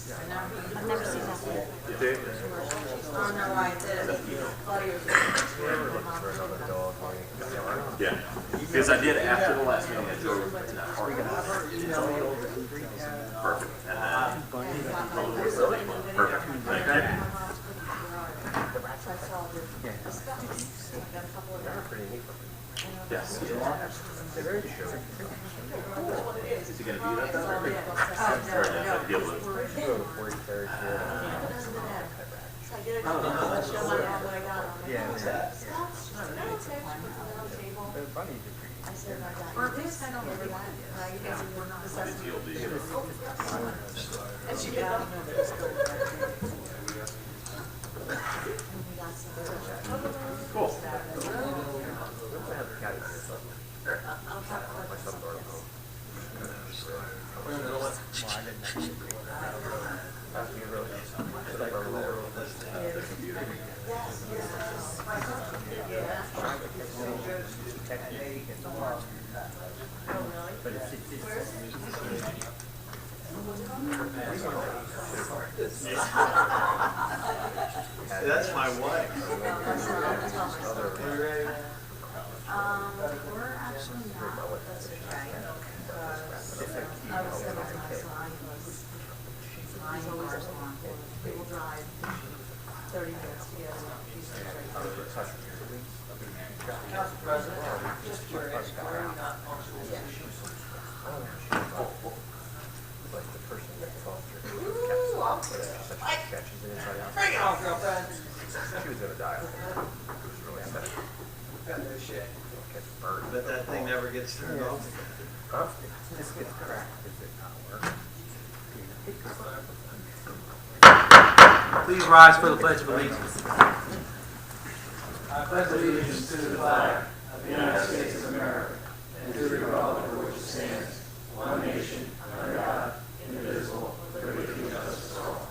I've never seen that before. You do? Oh, no, I did. Yeah. Because I did after the last meeting, I drove to that park. Perfect. And then, perfect. Thank you. Yes. Is he going to be that though? Or deal with it? Cool. That's my wife. We're actually not. That's okay. I was in my line was my cars on. We will drive 30 minutes to get Council President, just curious, where are you not functional? Like the person that fostered Bring it on, girlfriend. she was gonna die. It was really sad. Got no shit. Gets burned. But that thing never gets turned off. Huh? This gets cracked. Does it not work? Please rise for the Pledge of Allegiance. I pledge allegiance to the flag of the United States of America and to the republic for which it stands, one nation, under God, indivisible, with liberty and justice for all.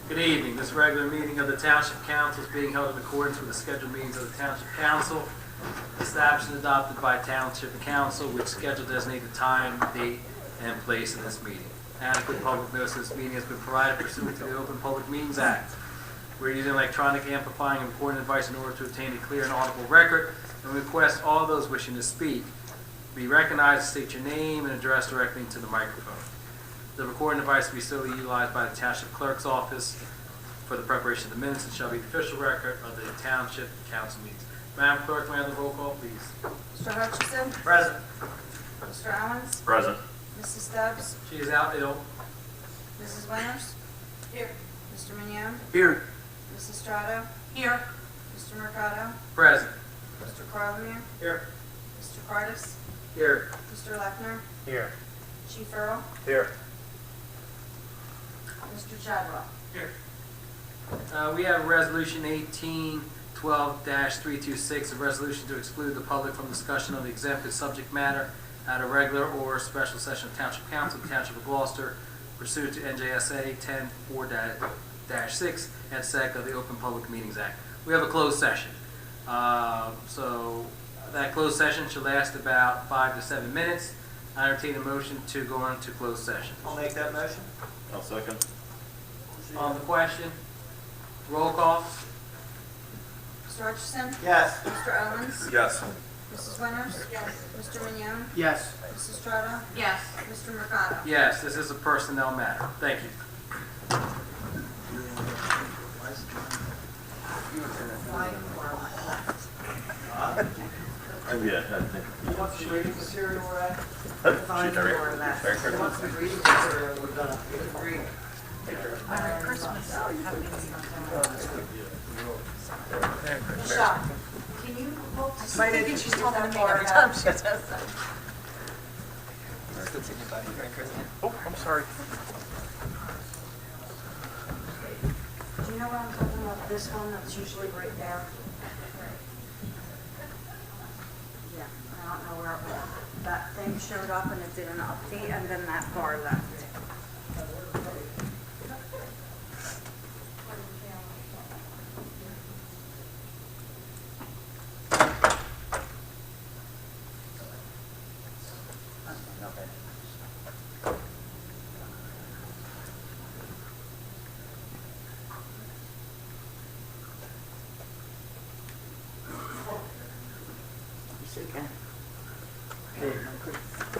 Good evening. This regular meeting of the Township Council is being held in accordance with the scheduled meetings of the Township Council, established and adopted by Township Council, which schedule designated the time, date, and place of this meeting. Adequate public notice of this meeting has been provided pursuant to the Open Public Meetings Act. We're using electronic amplifying and recording device in order to obtain a clear and audible record, and we request all those wishing to speak be recognized, state your name and address directly into the microphone. The recording device will be solely utilized by the Township Clerk's Office for the preparation of the minutes and shall be the official record of the Township Council meetings. Madam Clerk, may I have the roll call, please? Mr. Hutchison? Present. Mr. Owens? Present. Mrs. Stubbs? She is out ill. Mrs. Winters? Here. Mr. Mignon? Here. Mrs. Strato? Here. Mr. Mercado? Present. Mr. Carlemere? Here. Mr. Cardis? Here. Mr. Lechner? Here. Chief Earl? Here. Mr. Chadwell? Here. We have Resolution 1812-326, a resolution to exclude the public from discussion of the exempted subject matter at a regular or special session of Township Council, the Township of Gloucester, pursuant to NJSA 10-4-6 and sec of the Open Public Meetings Act. We have a closed session. So that closed session should last about 5 to 7 minutes. I entertain a motion to go into closed session. I'll make that motion. I'll second. On the question, roll call. Mr. Hutchison? Yes. Mr. Owens? Yes. Mrs. Winters? Yes. Mr. Mignon? Yes. Mrs. Strato? Yes. Mr. Mercado? Yes, this is a personnel matter. Thank you. Yeah, I think. Once the reading material we're at, She's very, very good. once the reading material we're done, we can read. Merry Christmas. Happy Michelle, can you hold? I think she's talking to me every time she says that. Oh, I'm sorry. Do you know what I'm talking about? This one that's usually right there? Yeah, I don't know where it went. That thing showed up and it did an update and then that bar left.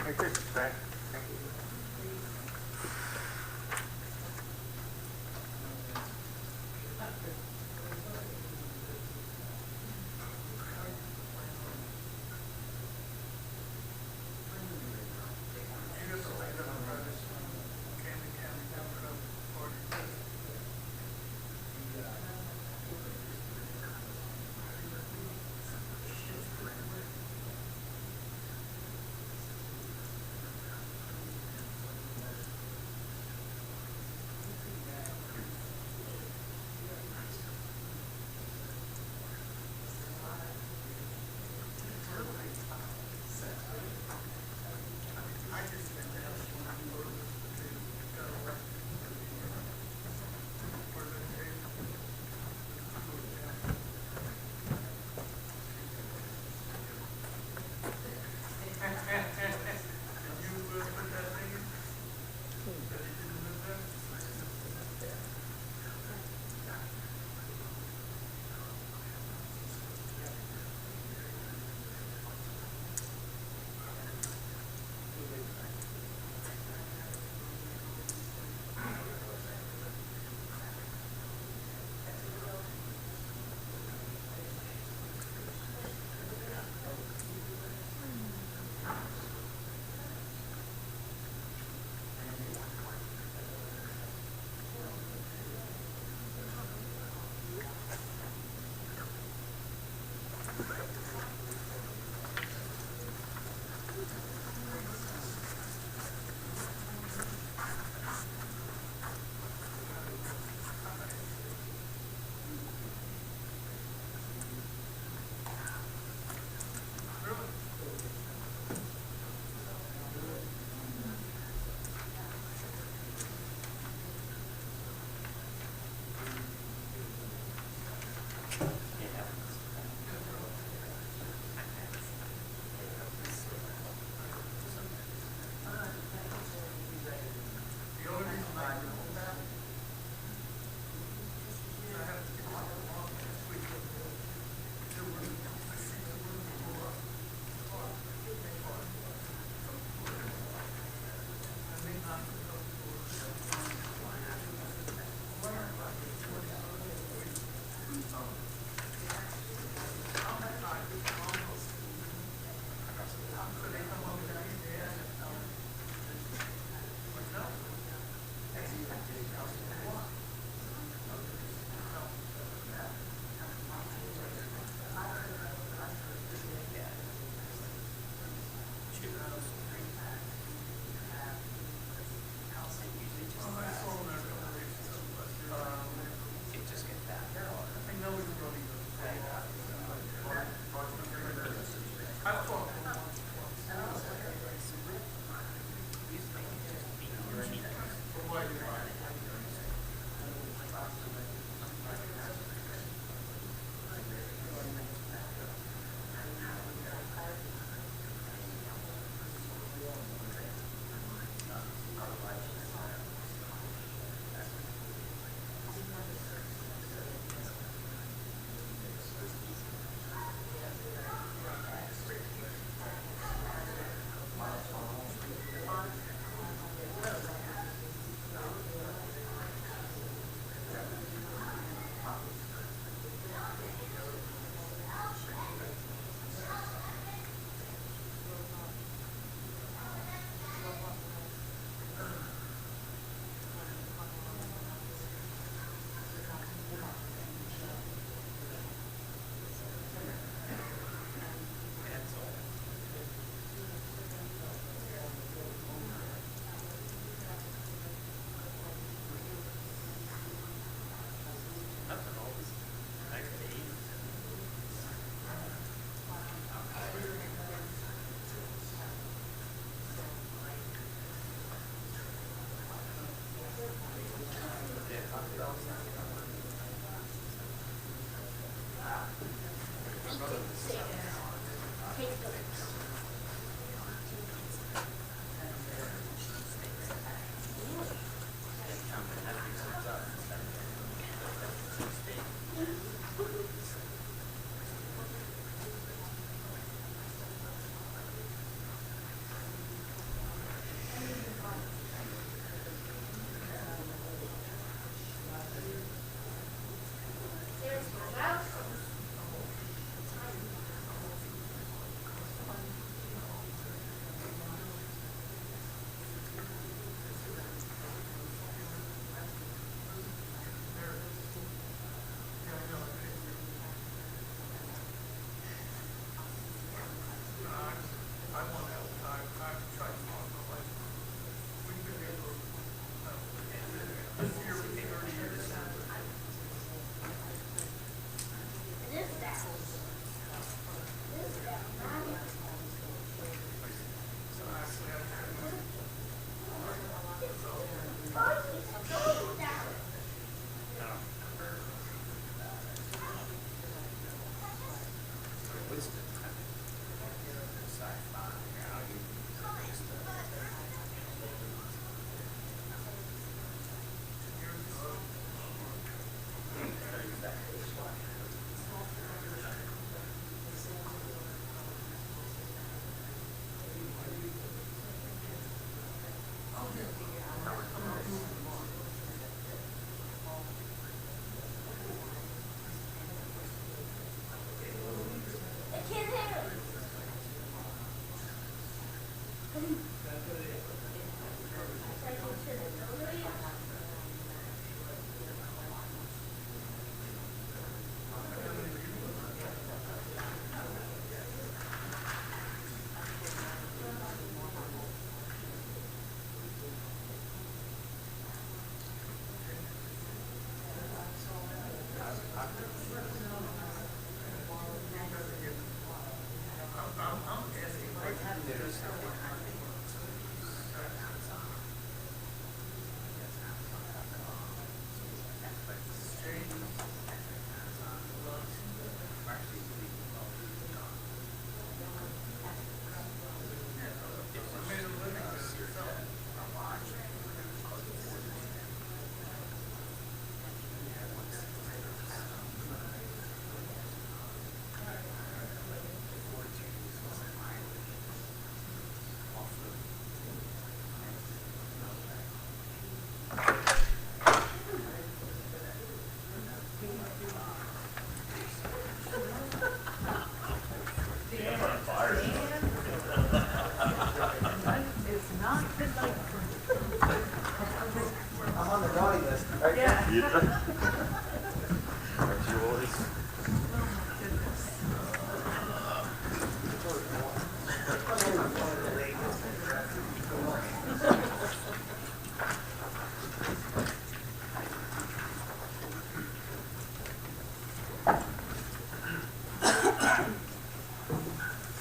Merry Christmas, Frank. Thank you.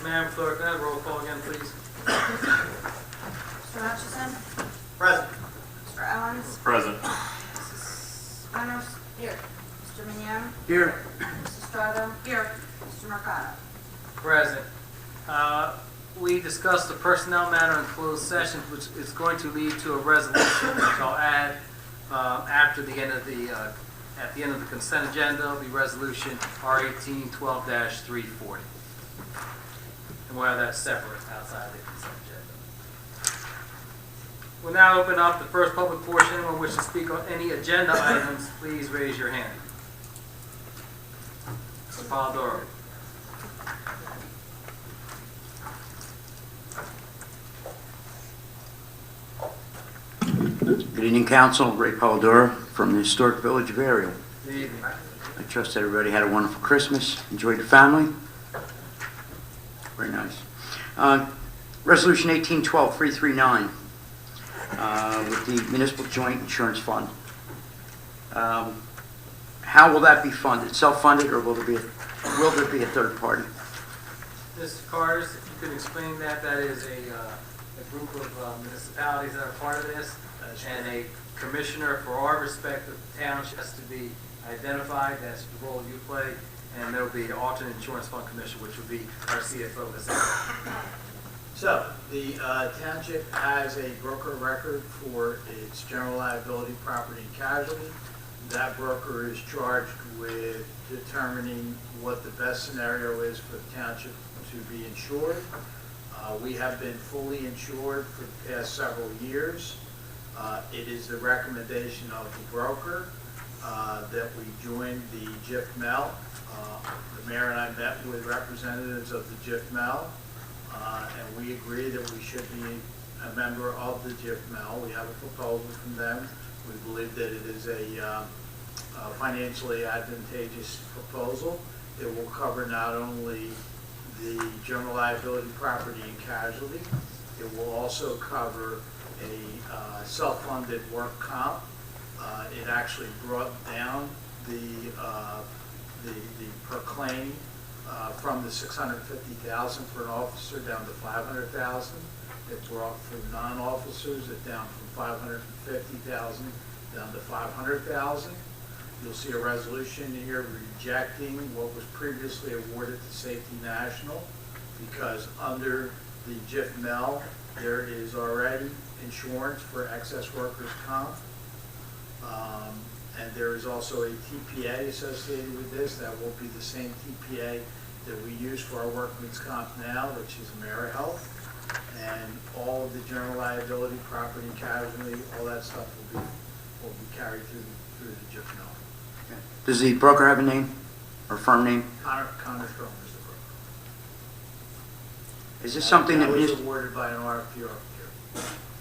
Madam Clerk, that roll call again, please. Mr. Hutchison? Present. Mr. Owens? Present. Mrs. Reynolds? Here. Mr. Mignon? Here. Mrs. Strato? Here. Mr. Mercado? Present. We discussed the personnel matter in closed session, which is going to lead to a resolution, which I'll add after the end of the, at the end of the consent agenda. Will be resolution R1812-340. And we'll have that separate outside the consent agenda. We'll now open up the first public portion. Anyone wish to speak on any agenda items, please raise your hand. Mr. Polidoro. Good evening, Council. Ray Polidoro from the Historic Village of Ariel. Good evening. I trust everybody had a wonderful Christmas, enjoyed your family. Very nice. Resolution 1812-339 with the Municipal Joint Insurance Fund. How will that be funded? Self-funded, or will there be a third party? Mr. Carter, if you could explain that, that is a group of municipalities that are part of this, and a commissioner for our respective towns has to be identified. That's the role you play. and there will be an alternate insurance fund commissioner, which will be our CFO, Ms. So, the township has a broker record for its general liability, property, and casualty. That broker is charged with determining what the best scenario is for the township to be insured. We have been fully insured for the past several years. It is the recommendation of the broker that we join the GIF-MEL. The mayor and I met with representatives of the GIF-MEL, and we agree that we should be a member of the GIF-MEL. We have a proposal from them. We believe that it is a financially advantageous proposal. It will cover not only the general liability, property, and casualty. It will also cover a self-funded work comp. It actually brought down the per claim from the $650,000 for an officer down to $500,000. It brought for non-officers it down from $550,000 down to $500,000. You'll see a resolution here rejecting what was previously awarded to Safety National, because under the GIF-MEL, there is already insurance for excess workers' comp. And there is also a TPA associated with this that will be the same TPA that we use for our workman's comp now, which is AmeriHealth. And all of the general liability, property, casualty, all that stuff will be carried through the GIF-MEL. Does the broker have a name or firm name? Connor Strom is the broker. Is this something that was awarded by an RFP?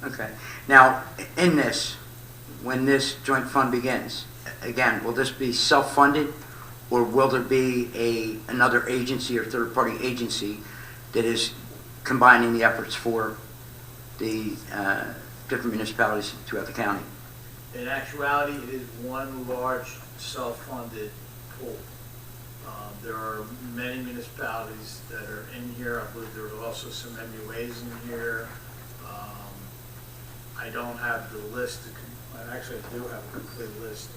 Okay. Now, in this, when this joint fund begins, again, will this be self-funded, or will there be another agency or third-party agency that is combining the efforts for the different municipalities throughout the county? In actuality, it is one large self-funded pool. There are many municipalities that are in here. I believe there are also some MUAs in here. I don't have the list. Actually, I do have a complete list.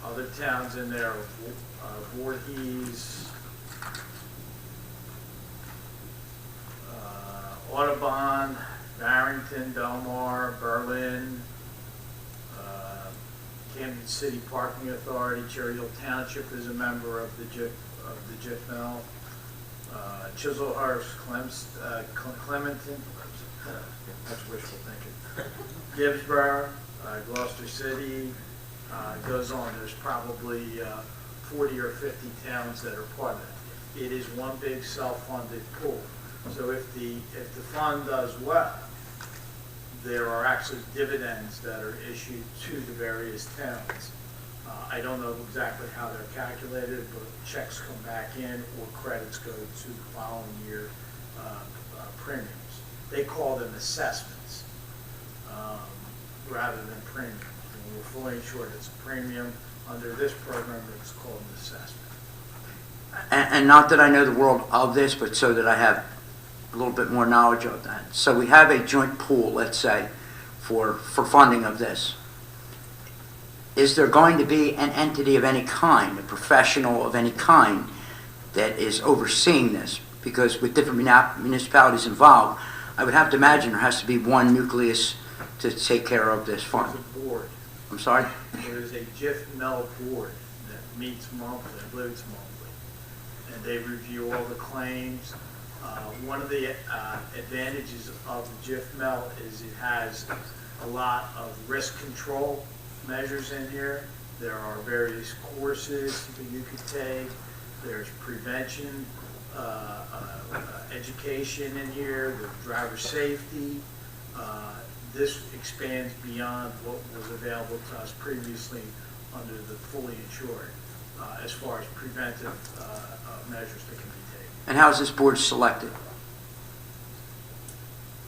Other towns in there are Voorhees, Audubon, Barrington, Delmar, Berlin, Camden City Parking Authority. Cherry Hill Township is a member of the GIF-MEL. Chislehurst, Clementon, that's wishful thinking. Gibbsboro, Gloucester City, goes on. There's probably 40 or 50 towns that are part of it. It is one big self-funded pool. So if the fund does well, there are actually dividends that are issued to the various towns. I don't know exactly how they're calculated, but checks come back in or credits go to the following year premiums. They call them assessments rather than premiums. When we're fully insured, it's a premium. Under this program, it's called an assessment. And not that I know the world of this, but so that I have a little bit more knowledge of that. So we have a joint pool, let's say, for funding of this. Is there going to be an entity of any kind, a professional of any kind, that is overseeing this? Because with different municipalities involved, I would have to imagine there has to be one nucleus to take care of this fund. There's a board. I'm sorry? There is a GIF-MEL board that meets monthly, I believe it's monthly, and they review all the claims. One of the advantages of the GIF-MEL is it has a lot of risk control measures in here. There are various courses that you could take. There's prevention, education in here, there's driver safety. This expands beyond what was available to us previously under the fully insured as far as preventive measures that can be taken. And how is this board selected?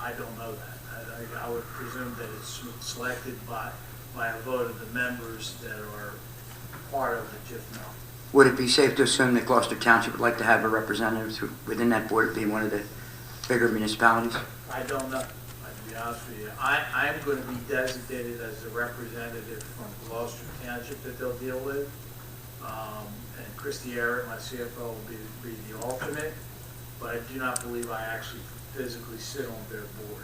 I don't know that. I would presume that it's selected by a vote of the members that are part of the GIF-MEL. Would it be safe to assume that Gloucester Township would like to have a representative within that board, being one of the bigger municipalities? I don't know. To be honest with you, I am going to be designated as a representative from Gloucester Township that they'll deal with. And Christy Arrett, my CFO, will be the alternate, but I do not believe I actually physically sit on their board.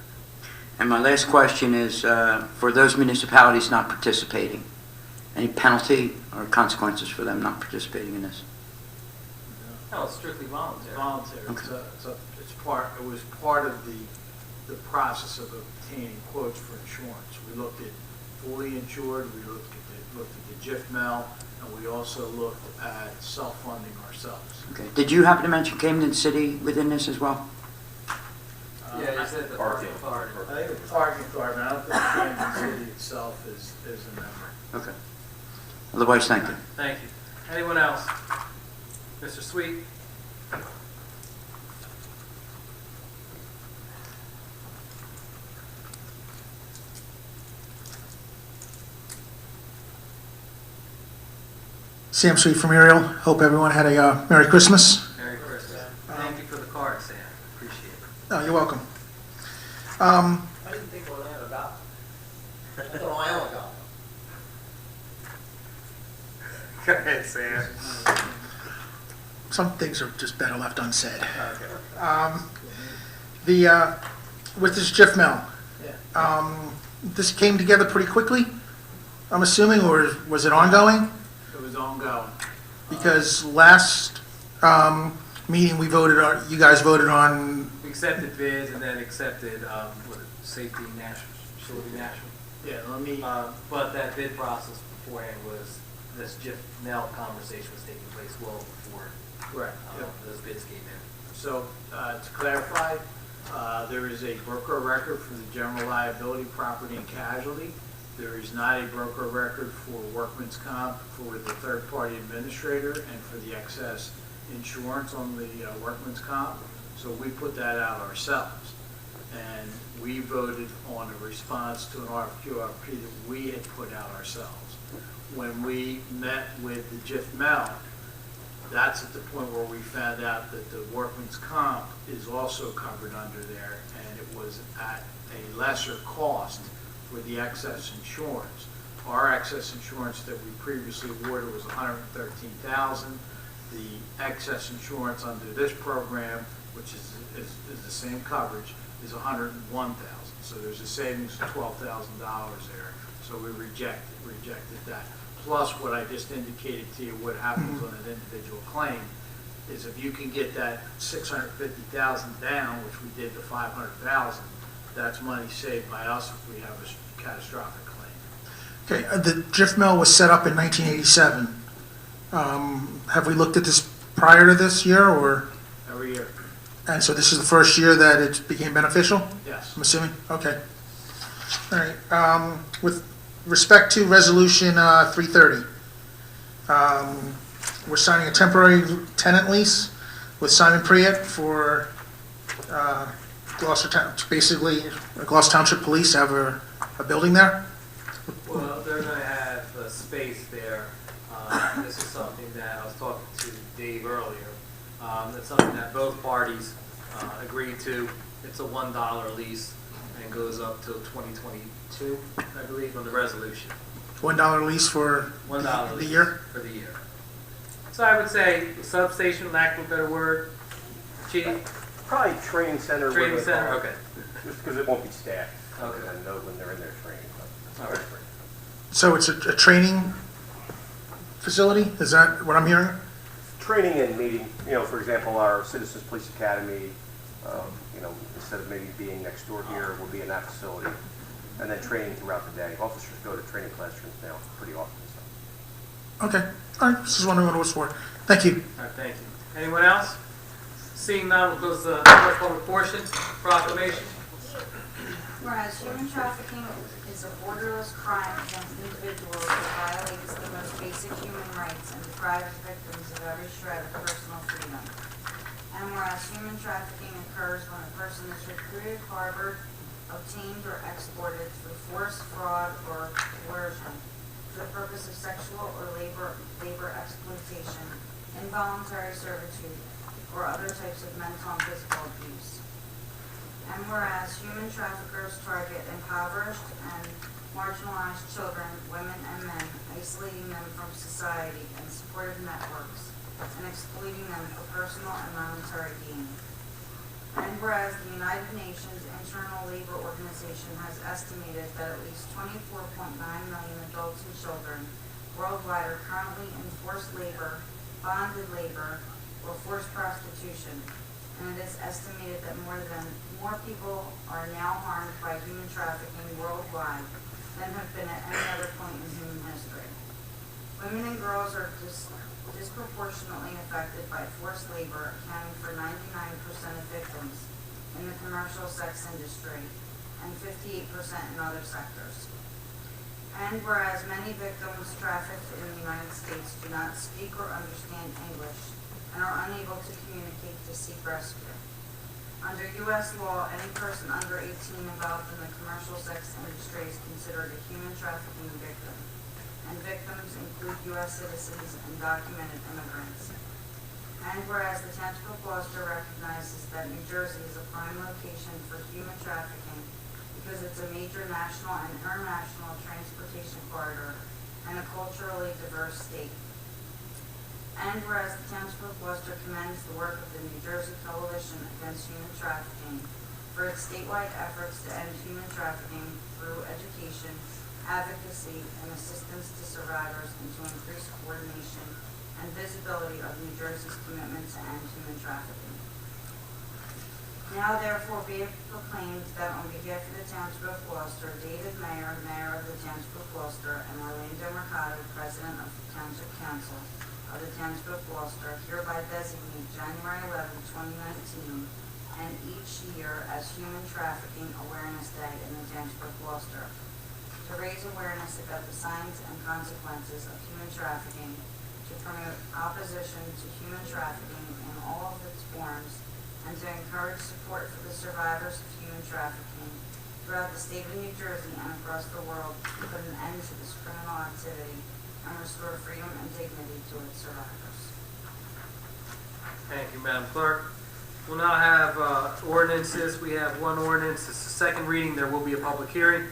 And my last question is, for those municipalities not participating, any penalty or consequences for them not participating in this? No, it's strictly voluntary. Voluntary. Okay. It was part of the process of obtaining quotes for insurance. We looked at fully insured, we looked at the GIFML, and we also looked at self-funding ourselves. Okay. Did you happen to mention Camden City within this as well? Yeah, you said the parking authority. I think the parking authority, I don't think Kansas City itself is a member. Okay. Otherwise, thank you. Thank you. Anyone else? Mr. Sweet? Sam Sweet from Ariel. Hope everyone had a Merry Christmas. Merry Christmas. Thank you for the card, Sam. Appreciate it. Oh, you're welcome. I didn't think Orlando got one. I thought Island got one. Go ahead, Sam. Some things are just better left unsaid. Okay. With this GIFML, Yeah. this came together pretty quickly, I'm assuming, or was it ongoing? It was ongoing. Because last meeting we voted on, you guys voted on. We accepted bids and then accepted, Safety National, Facility National. Yeah, let me, But that bid process beforehand was, this GIF-NEL conversation was taking place well before correct. Yep. those bids came in. So, to clarify, there is a broker record for the general liability, property, and casualty. There is not a broker record for workman's comp for the third-party administrator and for the excess insurance on the workman's comp. So we put that out ourselves. And we voted on a response to an RFP that we had put out ourselves. When we met with the GIF-MEL, that's at the point where we found out that the workman's comp is also covered under there, and it was at a lesser cost for the excess insurance. Our excess insurance that we previously awarded was $113,000. The excess insurance under this program, which is the same coverage, is $101,000. So there's a savings of $12,000 there. So we rejected that. Plus, what I just indicated to you, what happens on an individual claim, is if you can get that $650,000 down, which we did to $500,000, that's money saved by us if we have a catastrophic claim. Okay, the GIFML was set up in 1987. Have we looked at this prior to this year, or? Every year, And so this is the first year that it became beneficial? yes. I'm assuming? Okay. All right. With respect to Resolution 330, we're signing a temporary tenant lease with Simon Priet for Gloucester Town, basically Gloucester Township Police have a building there. Well, they're going to have a space there. This is something that I was talking to Dave earlier. It's something that both parties agreed to. It's a $1 lease and goes up till 2022, I believe, on the resolution. $1 lease for $1 the lease year? for the year. So I would say the substation, lack of a better word, chief, Probably training center. training center. Okay. Just because it won't be staffed. Okay. And know when they're in their training. But All right. So it's a training facility? Is that what I'm hearing? Training and meeting, for example, our Citizens Police Academy, instead of maybe being next door here, will be in that facility. And then training throughout the day. Officers go to training classrooms now pretty often. So. Okay. All right. Just wondering what it was for. Thank you. All right, thank you. Anyone else? Seeing none, we'll close the first public portion. Proclamation. Whereas human trafficking is a borderless crime against individuals that violates the most basic human rights and deprives victims of every shred of personal freedom. And whereas human trafficking occurs when a person is recruited, harbored, obtained, or exported through force, fraud, or coercion for the purpose of sexual or labor exploitation, involuntary servitude, or other types of mental and physical abuse. And whereas human traffickers target impoverished and marginalized children, women, and men, isolating them from society and supportive networks, and exploiting them for personal and monetary gain. And whereas the United Nations International Labor Organization has estimated that at least 24.9 million adults and children worldwide are currently in forced labor, bonded labor, or forced prostitution, and it is estimated that more people are now harmed by human trafficking worldwide than have been at any other point in human history. Women and girls are disproportionately affected by forced labor, accounting for 99% of victims in the commercial sex industry and 58% in other sectors. And whereas many victims trafficked in the United States do not speak or understand English and are unable to communicate to seek rescue. Under U.S. law, any person under 18 involved in the commercial sex industry is considered a human trafficking victim, and victims include U.S. citizens and documented immigrants. And whereas the Township of Gloucester recognizes that New Jersey is a prime location for human trafficking because it's a major national and international transportation corridor and a culturally diverse state. And whereas the Township of Gloucester commends the work of the New Jersey Coalition Against Human Trafficking for its statewide efforts to end human trafficking through education, advocacy, and assistance to survivors, and to increase coordination and visibility of New Jersey's commitment to end human trafficking. Now therefore be it proclaimed that on behalf of the Township of Gloucester, David Mayer, Mayor of the Township of Gloucester, and Orlando Mercado, President of the Township Council of the Township of Gloucester, hereby designate January 11, 2019, and each year as Human Trafficking Awareness Day in the Township of Gloucester, to raise awareness about the signs and consequences of human trafficking, to promote opposition to human trafficking in all of its forms, and to encourage support for the survivors of human trafficking throughout the state of New Jersey and across the world, to put an end to this criminal activity and restore freedom and dignity to its survivors. Thank you, Madam Clerk. We'll now have ordinances. We have one ordinance. It's the second reading. There will be a public hearing.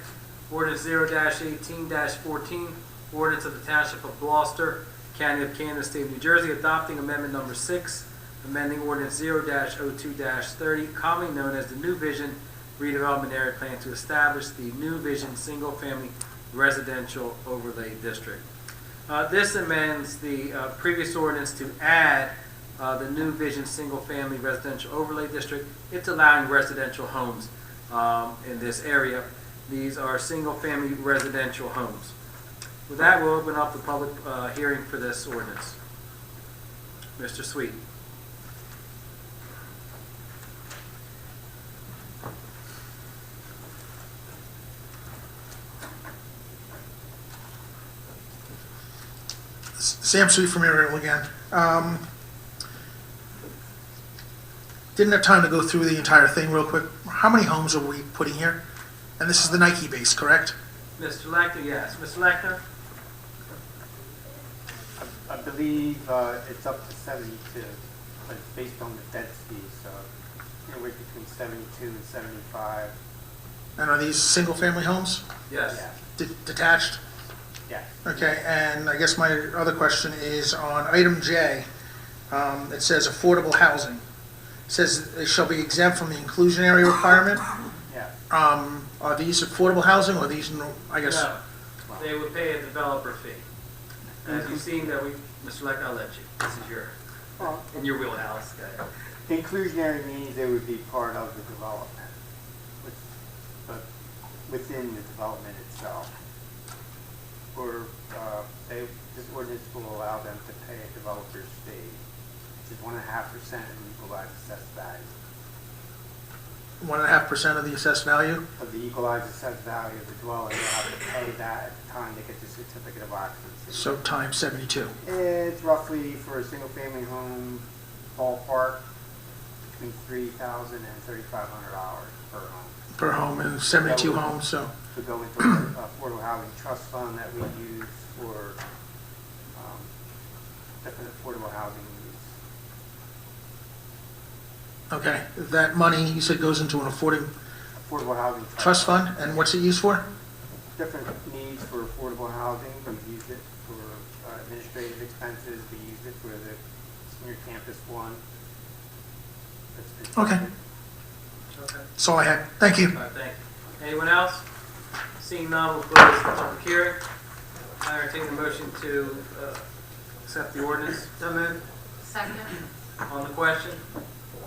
Ordinance 0-18-14, ordinance of the Township of Gloucester, County of Camden, State of New Jersey, adopting amendment number 6, amending ordinance 0-02-30, commonly known as the New Vision Redevelopment Area Plan, to establish the New Vision Single Family Residential Overlay District. This amends the previous ordinance to add the New Vision Single Family Residential Overlay District. It's allowing residential homes in this area. These are single-family residential homes. With that, we'll open up the public hearing for this ordinance. Mr. Sweet. Sam Sweet from Ariel again. Didn't have time to go through the entire thing real quick. How many homes are we putting here? And this is the Nike base, correct? Mr. Lecter, yes. Mr. Lecter? I believe it's up to 72, but it's based on the density, so anywhere between 72 and 75. And are these single-family homes? Yes. Yeah. Detached? Yes. Okay, and I guess my other question is on item J. It says affordable housing. It says they shall be exempt from the inclusionary requirement. Yeah. Are these affordable housing or are these, I guess? No. They would pay a developer fee. As you've seen that Mr. Lecter, I'll let you. This is in your wheelhouse. Okay. Inclusionary means they would be part of the development, but within the development itself. Or this ordinance will allow them to pay a developer's fee, which is 1.5% of the equalized assessed value. 1.5% of the assessed value? Of the equalized assessed value of the dwelling, they'll have to pay that at the time they get the certificate of occupancy. So times 72. It's roughly, for a single-family home, ballpark, between $3,000 and $3,500 per home. Per home, and 72 homes, so. To go into an affordable housing trust fund that we use for different affordable housing needs. Okay, that money, you said goes into an Affordable housing trust fund, and what's it used for? different needs for affordable housing. We use it for administrative expenses. We use it for the senior campus one. That's Okay. Okay. That's all I had. Thank you. All right, thank you. Anyone else? Seeing none, we'll close the public hearing. I entertain the motion to accept the ordinance. So moved. Second. On the question,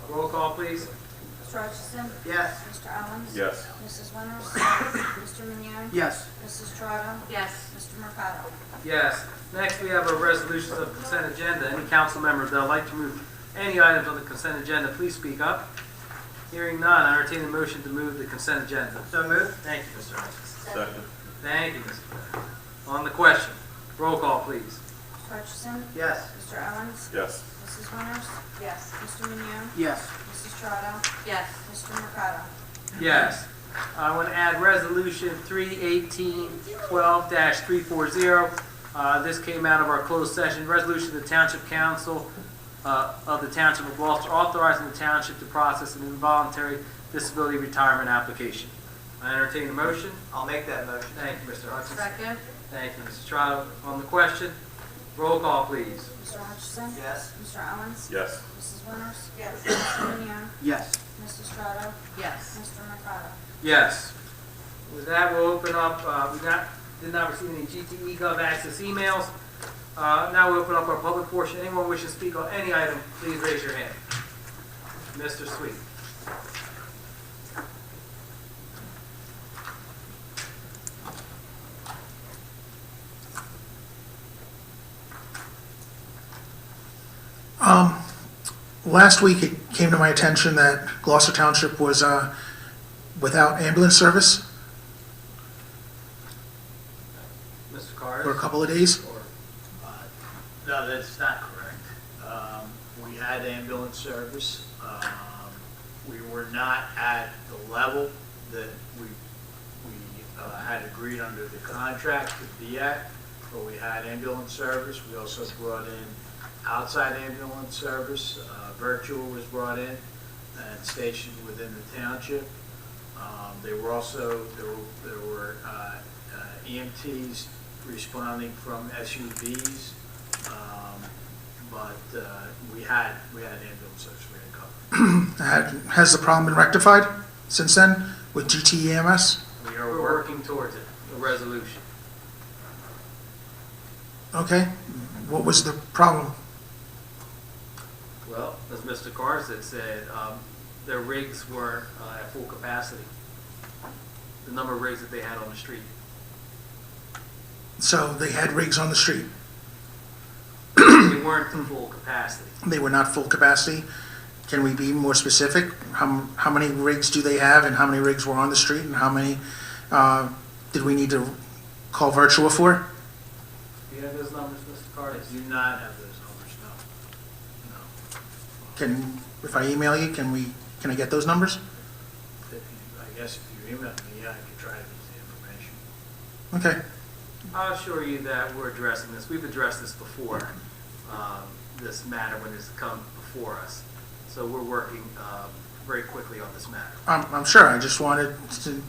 roll call, please. Mr. Hutchison? Yes. Mr. Owens? Yes. Mrs. Winters? Mr. Mignon? Yes. Mrs. Trotta? Yes. Mr. Mercado? Yes. Next, we have our resolutions of consent agenda. Any council member that would like to move any items on the consent agenda, please speak up. Hearing none, I entertain the motion to move the consent agenda. So moved. Thank you, Mr. Hutchison. Second. Thank you, Mr. Brown. On the question, roll call, please. Mr. Hutchison? Yes. Mr. Owens? Yes. Mrs. Winters? Yes. Mr. Mignon? Yes. Mrs. Trotta? Yes. Mr. Mercado? Yes. I want to add Resolution 3/18/12-340. This came out of our closed session. Resolution of the Township Council of the Township of Gloucester authorizing the township to process an involuntary disability retirement application. I entertain the motion. I'll make that motion. Thank you, Mr. Hutchison. Second. Thank you, Mrs. Trotta. On the question, roll call, please. Mr. Hutchison? Yes. Mr. Owens? Yes. Mrs. Winters? Yes. Mr. Mignon? Yes. Mrs. Trotta? Yes. Mr. Mercado? Yes. With that, we'll open up, did not receive any GTE Gov access emails. Now we open up our public portion. Anyone wishing to speak on any item, please raise your hand. Mr. Sweet. Last week, it came to my attention that Gloucester Township was without ambulance service Mr. Carter? for a couple of days. No, that's not correct. We had ambulance service. We were not at the level that we had agreed under the contract to be at, but we had ambulance service. We also brought in outside ambulance service. Virtual was brought in and stationed within the township. There were EMTs responding from SUVs, but we had ambulance service. We had covered. Has the problem been rectified since then with GTEMS? We're working towards it, a resolution. Okay. What was the problem? Well, as Mr. Carter said, their rigs weren't at full capacity. The number of rigs that they had on the street. So they had rigs on the street. They weren't to full capacity. They were not full capacity. Can we be more specific? How many rigs do they have, and how many rigs were on the street, and how many did we need to call Virtua for? Do you have those numbers, Mr. Carter? I do not have those numbers, no. If I email you, can I get those numbers? I guess if you email me, I could try to get the information. Okay. I'll assure you that we're addressing this. We've addressed this before, this matter when it's come before us. So we're working very quickly on this matter. I'm sure. I just wanted to,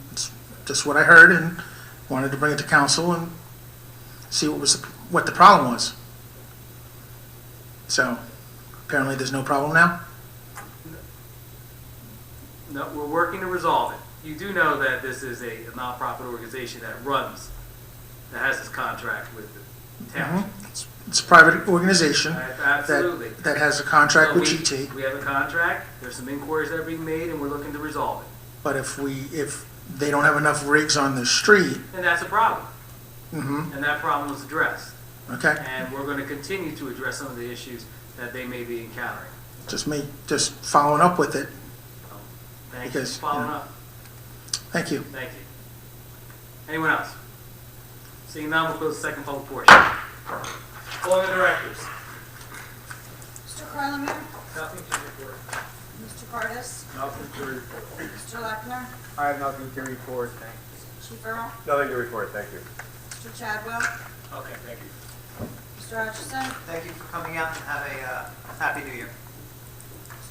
just what I heard, and wanted to bring it to council and see what the problem was. So apparently there's no problem now. No, we're working to resolve it. You do know that this is a nonprofit organization that has this contract with the township. It's a private organization Absolutely. that has a contract So with GT. We have a contract, there's some inquiries that are being made, and we're looking to resolve it. But if they don't have enough rigs on the street, And that's a problem, mhm, and that problem was addressed. okay, And we're going to continue to address some of the issues that they may be encountering. just following up with it. Thank you Because, for following yeah. up. Thank you. Thank you. Anyone else? Seeing none, we'll close the second public portion. Calling the directors. Mr. Carlemere? Nothing to report. Mr. Cardis? Nothing to report. Mr. Lechner? I have nothing to report, thanks. Chief Earl? Nothing to report, thank you. Mr. Chadwell? Okay, thank you. Mr. Hutchison? Thank you for coming out and have a happy new year.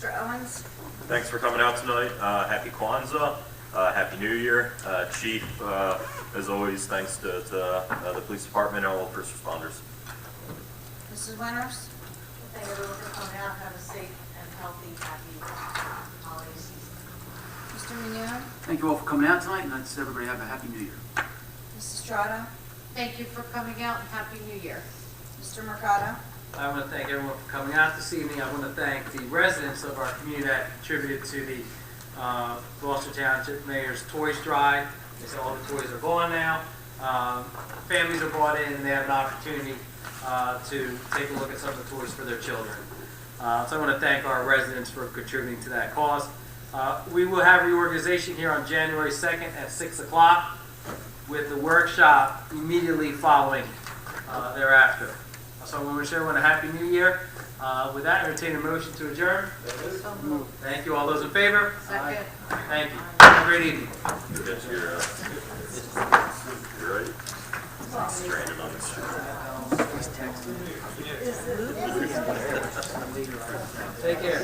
Mr. Owens? Thanks for coming out tonight. Happy Kwanzaa. Happy New Year. Chief, as always, thanks to the police department and all the first responders. Mrs. Winters? Thank everyone for coming out, have a safe and healthy, happy holiday season. Mr. Minio? Thank you all for coming out tonight, and let's everybody have a happy new year. Mrs. Estrada? Thank you for coming out and Happy New Year. Mr. Mercado? I want to thank everyone for coming out this evening. I want to thank the residents of our community that contributed to the Gloucester Township Mayor's Toys Drive. They said all the toys are gone now. Families are brought in and they have an opportunity to take a look at some of the toys for their children. So I want to thank our residents for contributing to that cause. We will have reorganization here on January 2nd at 6 o'clock with the workshop immediately following thereafter. So I want to wish everyone a Happy New Year. With that, entertain a motion to adjourn. Thank you. All those in favor? Second. Thank you. Have a great evening. Get your, you ready? Stranded on the street. Take care.